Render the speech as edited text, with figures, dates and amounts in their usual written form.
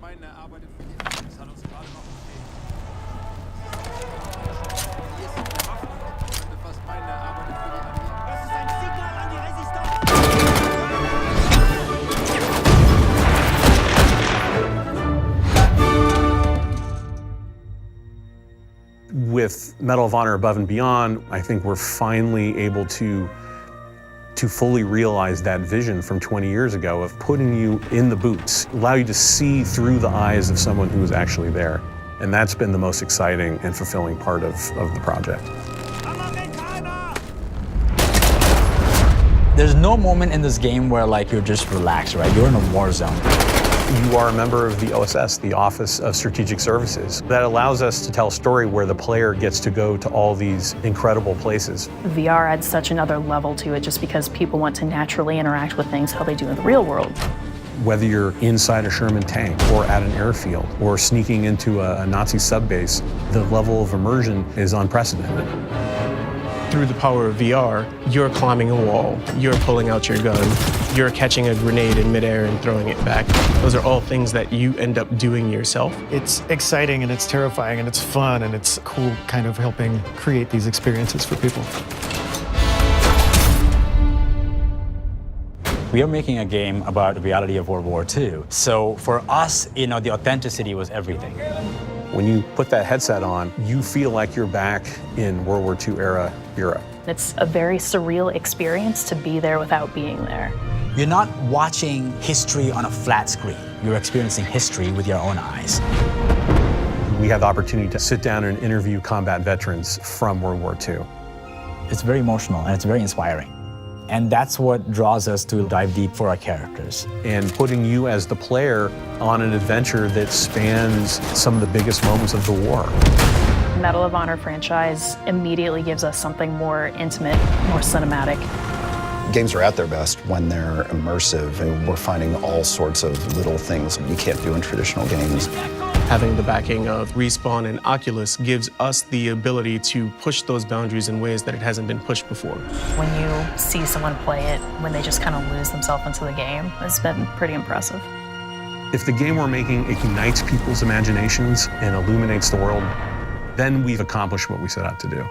meinen, er arbeitet für die Armee. Das hat uns gerade noch gefehlt. Hier ist die Waffen. Ich könnte fast meinen, er arbeitet für die Armee. Das ist ein Signal an die Resistance. With Medal of Honor Above and Beyond, I think we're finally able to fully realize that vision from 20 years ago of putting you in the boots, allow you to see through the eyes of someone who was actually there. And that's been the most exciting and fulfilling part of the project. There's no moment in this game where like you're just relaxed, right? You're in a war zone. You are a member of the OSS, the Office of Strategic Services. That allows us to tell a story where the player gets to go to all these incredible places. VR adds such another level to it just because people want to naturally interact with things how they do in the real world. Whether you're inside a Sherman tank or at an airfield or sneaking into a Nazi subbase, the level of immersion is unprecedented. Through the power of VR, you're climbing a wall, you're pulling out your gun, you're catching a grenade in midair and throwing it back. Those are all things that you end up doing yourself. It's exciting and it's terrifying and it's fun and it's cool kind of helping create these experiences for people. We are making a game about the reality of World War II. So for us, the authenticity was everything. When you put that headset on, you feel like you're back in World War II era Europe. It's a very surreal experience to be there without being there. You're not watching history on a flat screen. You're experiencing history with your own eyes. We have the opportunity to sit down and interview combat veterans from World War II. It's very emotional and it's very inspiring. And that's what draws us to dive deep for our characters. And putting you as the player on an adventure that spans some of the biggest moments of the war. Medal of Honor franchise immediately gives us something more intimate, more cinematic. Games are at their best when they're immersive, and we're finding all sorts of little things you can't do in traditional games. Having the backing of Respawn and Oculus gives us the ability to push those boundaries in ways that it hasn't been pushed before. When you see someone play it, when they just kind of lose themselves into the game, it's been pretty impressive. If the game we're making ignites people's imaginations and illuminates the world, then we've accomplished what we set out to do.